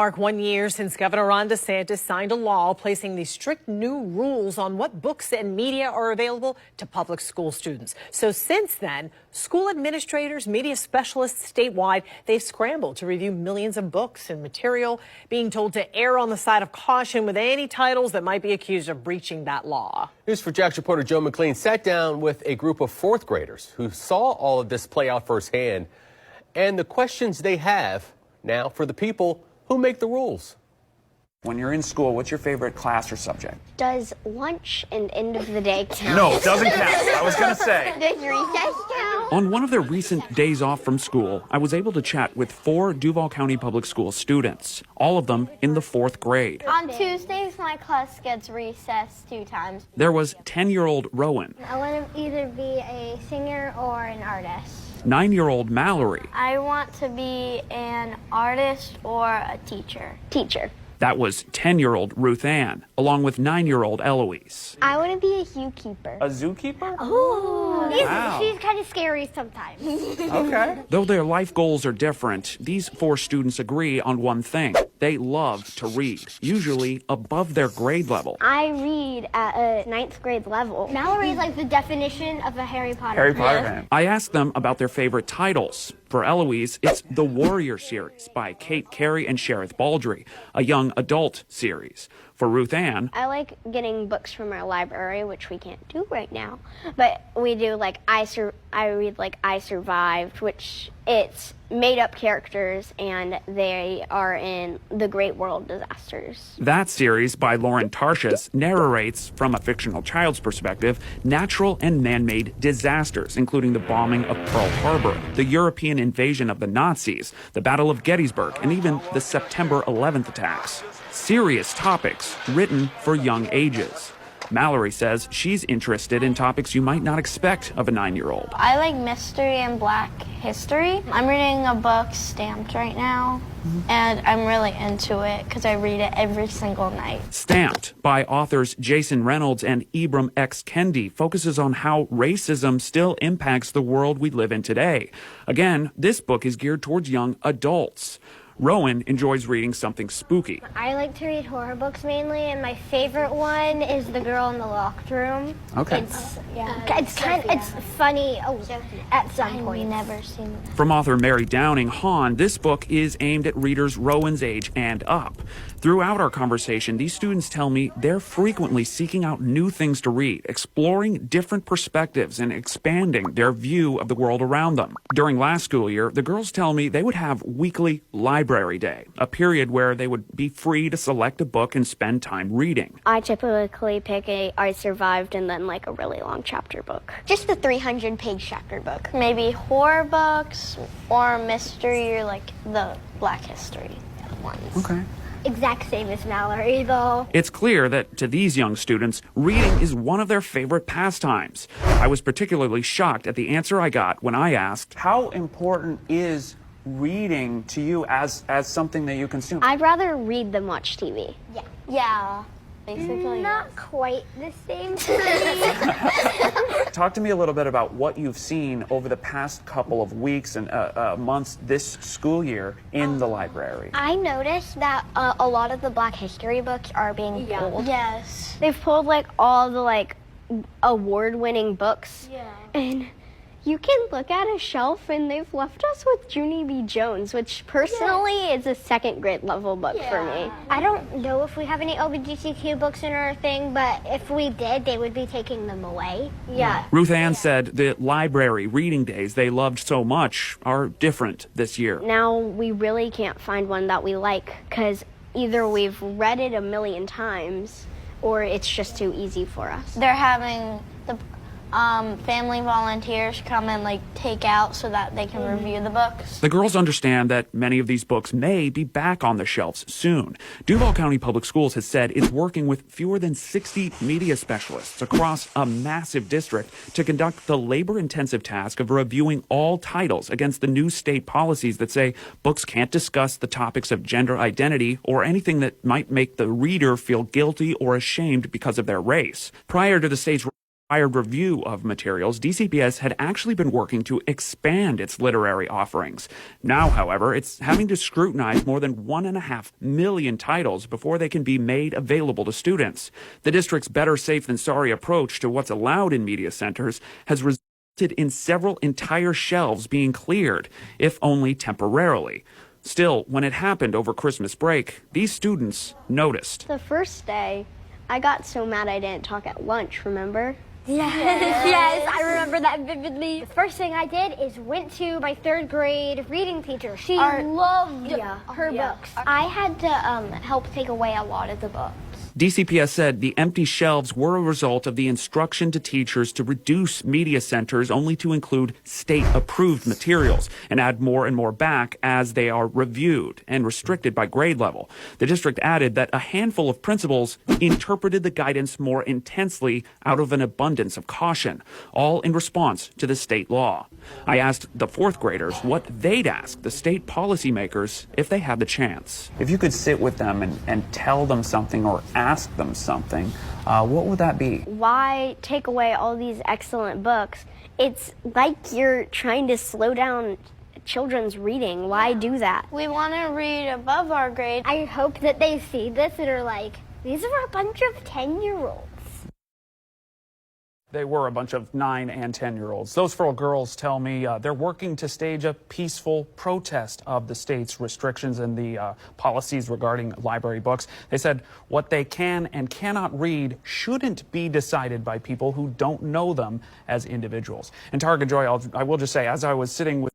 Mark, 1 year since Governor Ron DeSantis signed a law placing these strict new rules on what books and media are available to public school students. So since then, school administrators, media specialists statewide, they've scrambled to review millions of books and material, being told to err on the side of caution with any titles that might be accused of breaching that law. News4Jax reporter Joe McLean sat down with a group of fourth graders who saw all of this play out firsthand and the questions they have now for the people who make the rules. When you're in school, what's your favorite class or subject? Does lunch and end of the day count? No, it doesn't count. I was going to say. Does recess count? On one of their recent days off from school, I was able to chat with 4 Duval County Public School students, all of them in the 4th grade. On Tuesdays, my class gets recess 2 times. There was 10-year-old Rowan, I want to either be a singer or an artist. 9-year-old Mallory. I want to be an artist or a teacher. Teacher. That was 10-year-old Ruth Ann, along with 9-year-old Eloise. I want to be a zookeeper. A zookeeper? Oh, wow. She's kind of scary sometimes. Okay. Though their life goals are different, these 4 students agree on one thing. They love to read, usually above their grade level. I read at a 9th grade level. Mallory's like the definition of a Harry Potter Harry Potter fan. I asked them about their favorite titles. For Eloise, it's The Warrior series by Kate Carey and Sherith Baldry, a young adult series. For Ruth Ann, I like getting books from our library, which we can't do right now. But we do like I read like I Survived, which it's made up characters and they are in the Great World Disasters. that series by Lauren Tarshis narrates, from a fictional child's perspective, natural and man-made disasters, including the bombing of Pearl Harbor, the European invasion of the Nazis, the Battle of Gettysburg, and even the September 11th attacks. Serious topics written for young ages. Mallory says she's interested in topics you might not expect of a 9-year-old. I like mystery and black history. I'm reading a book, Stamped, right now, and I'm really into it because I read it every single night. Stamped, by authors Jason Reynolds and Ibram X. Kendi, focuses on how racism still impacts the world we live in today. Again, this book is geared towards young adults. Rowan enjoys reading something spooky. I like to read horror books mainly, and my favorite one is The Girl in the Locked Room. Okay. It's funny at some point. I've never seen that. From author Mary Downing Hahn, this book is aimed at readers Rowan's age and up. Throughout our conversation, these students tell me they're frequently seeking out new things to read, exploring different perspectives and expanding their view of the world around them. During last school year, the girls tell me they would have weekly library day, a period where they would be free to select a book and spend time reading. I typically pick a I Survived and then like a really long chapter book. Just a 300-page chapter book. Maybe horror books or mystery or like the black history ones. Okay. Exact same as Mallory, though. It's clear that to these young students, reading is one of their favorite pastimes. I was particularly shocked at the answer I got when I asked, How important is reading to you as something that you consume? I'd rather read than watch TV. Yeah. Yeah. Basically. Not quite the same thing. Talk to me a little bit about what you've seen over the past couple of weeks and months this school year in the library. I noticed that a lot of the Black History books are being pulled. Yes. They've pulled like all the like award-winning books. Yeah. And you can look at a shelf and they've left us with Junie B. Jones, which personally is a 2nd grade level book for me. I don't know if we have any LGBTQ books in our thing, but if we did, they would be taking them away. Yeah. Ruth Ann said the library reading days they loved so much are different this year. Now we really can't find one that we like because either we've read it a million times or it's just too easy for us. They're having the family volunteers come and like take out so that they can review the books. The girls understand that many of these books may be back on the shelves soon. Duval County Public Schools has said it's working with fewer than 60 media specialists across a massive district to conduct the labor-intensive task of reviewing all titles against the new state policies that say books can't discuss the topics of gender identity or anything that might make the reader feel guilty or ashamed because of their race. Prior to the state's review of materials, DCPS had actually been working to expand its literary offerings. Now, however, it's having to scrutinize more than 1.5 million titles before they can be made available to students. The district's better safe than sorry approach to what's allowed in media centers has resulted in several entire shelves being cleared, if only temporarily. Still, when it happened over Christmas break, these students noticed. The first day, I got so mad I didn't talk at lunch, remember? Yes, I remember that vividly. The first thing I did is went to my 3rd grade reading teacher. She loved her books. I had to help take away a lot of the books. DCPS said the empty shelves were a result of the instruction to teachers to reduce media centers only to include state-approved materials and add more and more back as they are reviewed and restricted by grade level. The district added that a handful of principals interpreted the guidance more intensely out of an abundance of caution, all in response to the state law. I asked the 4th graders what they'd ask the state policymakers if they had the chance. If you could sit with them and tell them something or ask them something, what would that be? Why take away all these excellent books? It's like you're trying to slow down children's reading. Why do that? We want to read above our grade. I hope that they see this and are like, these are a bunch of 10-year-olds. They were a bunch of 9 and 10-year-olds. Those 4 girls tell me they're working to stage a peaceful protest of the state's restrictions and the policies regarding library books. They said what they can and cannot read shouldn't be decided by people who don't know them as individuals. And Targa Joy, I will just say, as I was sitting with